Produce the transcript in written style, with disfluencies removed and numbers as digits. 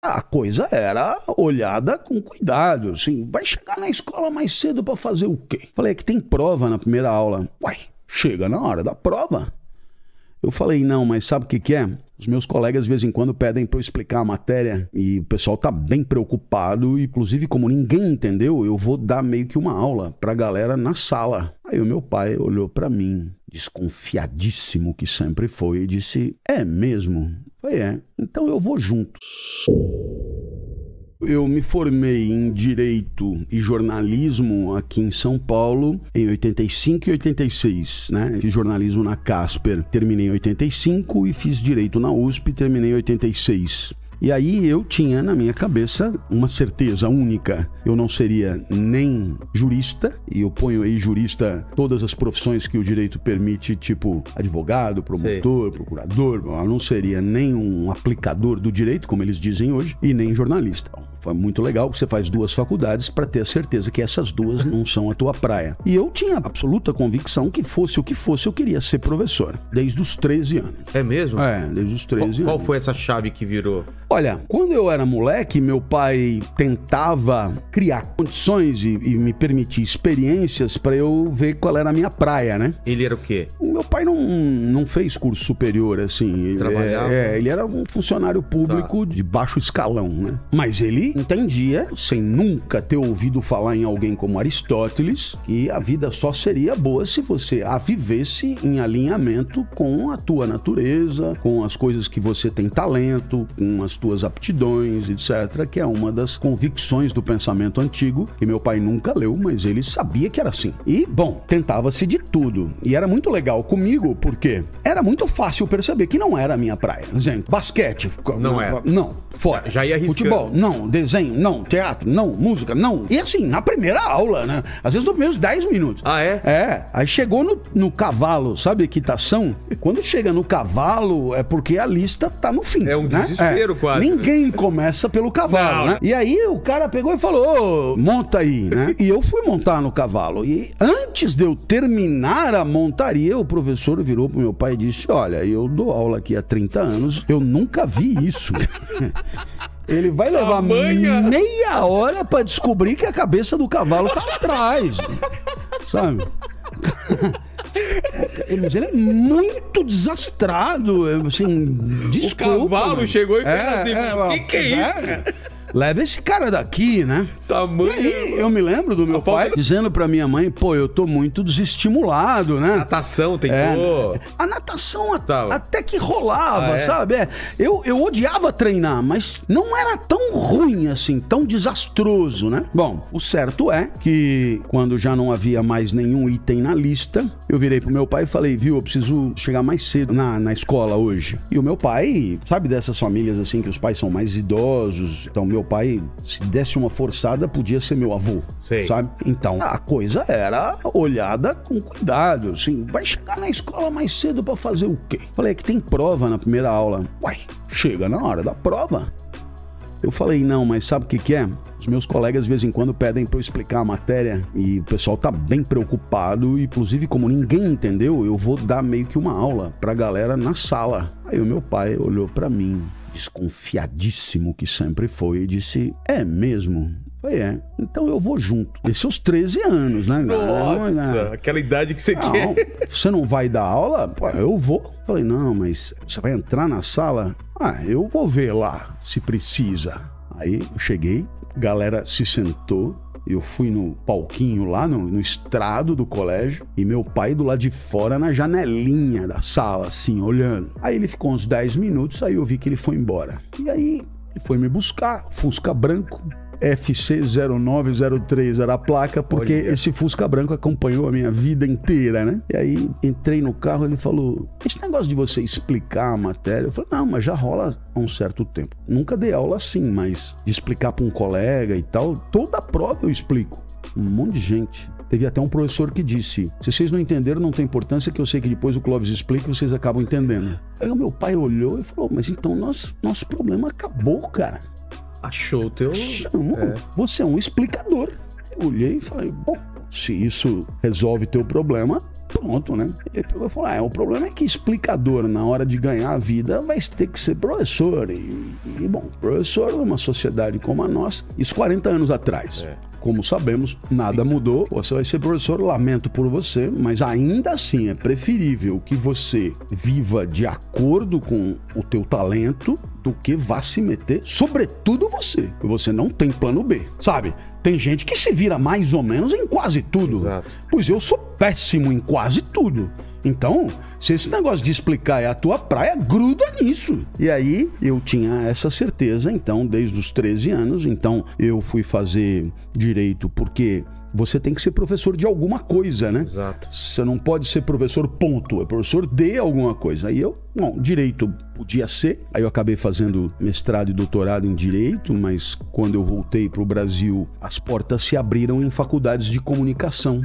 A coisa era olhada com cuidado, assim, vai chegar na escola mais cedo pra fazer o quê? Falei, é que tem prova na primeira aula. Uai, chega na hora da prova. Eu falei, não, mas sabe o que que é? Os meus colegas de vez em quando pedem para eu explicar a matéria e o pessoal tá bem preocupado, inclusive como ninguém entendeu, eu vou dar meio que uma aula pra galera na sala. Aí o meu pai olhou pra mim, desconfiadíssimo que sempre foi, e disse, é mesmo? Eu falei, é, então eu vou junto. Eu me formei em Direito e Jornalismo aqui em São Paulo em 85 e 86, né? Fiz jornalismo na Casper, terminei em 85 e fiz Direito na USP, terminei em 86. E aí eu tinha na minha cabeça uma certeza única. Eu não seria nem jurista, e eu ponho aí jurista todas as profissões que o direito permite, tipo advogado, promotor, procurador. Eu não seria nem um aplicador do direito, como eles dizem hoje, e nem jornalista. Foi muito legal que você faz duas faculdades para ter a certeza que essas duas não são a tua praia. E eu tinha absoluta convicção que fosse o que fosse, eu queria ser professor, desde os 13 anos. É mesmo? É, desde os 13 anos. Qual foi essa chave que virou? Olha, quando eu era moleque, meu pai tentava criar condições e me permitir experiências para eu ver qual era a minha praia, né? Ele era o quê? Meu pai não fez curso superior, assim. Trabalhava? Ele era um funcionário público de baixo escalão, né? Mas ele entendia, sem nunca ter ouvido falar em alguém como Aristóteles, que a vida só seria boa se você a vivesse em alinhamento com a tua natureza, com as coisas que você tem talento, com as tuas aptidões, etc., que é uma das convicções do pensamento antigo, que meu pai nunca leu, mas ele sabia que era assim. E, bom, tentava-se de tudo. E era muito legal comigo, porque era muito fácil perceber que não era a minha praia. Exemplo, basquete. Não era. Não, fora. Já ia arriscando. Futebol, não. Desenho, não. Teatro, não. Música, não. E assim, na primeira aula, né? Às vezes nos primeiros 10 minutos. Ah, é? É. Aí chegou no cavalo, sabe, equitação? Quando chega no cavalo, é porque a lista tá no fim. É um desespero, quase. Ninguém começa pelo cavalo, né? E aí o cara pegou e falou, monta aí, né? E eu fui montar no cavalo. E antes de eu terminar a montaria, o professor virou pro meu pai e disse, olha, eu dou aula aqui há 30 anos, eu nunca vi isso. Ele vai levar meia hora pra descobrir que a cabeça do cavalo tá atrás, sabe? Ele é muito desastrado, assim, desculpa. O cavalo chegou e fez assim, que é isso? Leva esse cara daqui, né? Tamanho. E aí, eu me lembro do meu pai dizendo pra minha mãe, pô, eu tô muito desestimulado, né? Natação tentou. A natação até que rolava, sabe? Eu odiava treinar, mas não era tão ruim assim, tão desastroso, né? Bom, o certo é que quando já não havia mais nenhum item na lista, eu virei pro meu pai e falei, viu, eu preciso chegar mais cedo na escola hoje. E o meu pai, sabe dessas famílias assim que os pais são mais idosos, então meu pai, se desse uma forçada, podia ser meu avô, sabe? Então, a coisa era olhada com cuidado, assim, vai chegar na escola mais cedo pra fazer o quê? Falei, é que tem prova na primeira aula. Uai, chega na hora da prova. Eu falei, não, mas sabe o que que é? Os meus colegas de vez em quando pedem pra eu explicar a matéria e o pessoal tá bem preocupado, inclusive como ninguém entendeu, eu vou dar meio que uma aula pra galera na sala. Aí o meu pai olhou pra mim, desconfiadíssimo que sempre foi, e disse, é mesmo? Falei, é, então eu vou junto. Esses seus 13 anos, né? Nossa, aquela idade que você quer. Você não vai dar aula? Pô, eu vou. Falei, não, mas você vai entrar na sala? Ah, eu vou ver lá, se precisa. Aí eu cheguei, a galera se sentou, eu fui no palquinho lá, no estrado do colégio, e meu pai do lado de fora na janelinha da sala, assim, olhando. Aí ele ficou uns 10 minutos, aí eu vi que ele foi embora. E aí ele foi me buscar, Fusca branco, FC0903 era a placa, porque esse Fusca branco acompanhou a minha vida inteira, né? E aí entrei no carro, ele falou, esse negócio de você explicar a matéria, eu falei, não, mas já rola há um certo tempo. Nunca dei aula assim, mas de explicar para um colega e tal, toda a prova eu explico. Um monte de gente. Teve até um professor que disse, se vocês não entenderam, não tem importância, que eu sei que depois o Clóvis explica e vocês acabam entendendo. Aí o meu pai olhou e falou, mas então nosso problema acabou, cara. Achou o teu... Você é um explicador. Eu olhei e falei, bom, se isso resolve teu problema, pronto, né? Ele pegou e falou, o problema é que explicador, na hora de ganhar a vida, vai ter que ser professor. Bom, professor numa sociedade como a nossa, isso 40 anos atrás. Como sabemos, nada mudou. Você vai ser professor, lamento por você, mas ainda assim é preferível que você viva de acordo com o teu talento do que vá se meter, sobretudo você. Você não tem plano B, sabe? Tem gente que se vira mais ou menos em quase tudo. Exato. Pois eu sou péssimo em quase tudo. Então, se esse negócio de explicar é a tua praia, gruda nisso. E aí, eu tinha essa certeza, então, desde os 13 anos. Então, eu fui fazer direito porque você tem que ser professor de alguma coisa, né? Exato. Você não pode ser professor ponto, é professor de alguma coisa. Aí eu, direito podia ser. Aí eu acabei fazendo mestrado e doutorado em direito, mas quando eu voltei para o Brasil, as portas se abriram em faculdades de comunicação.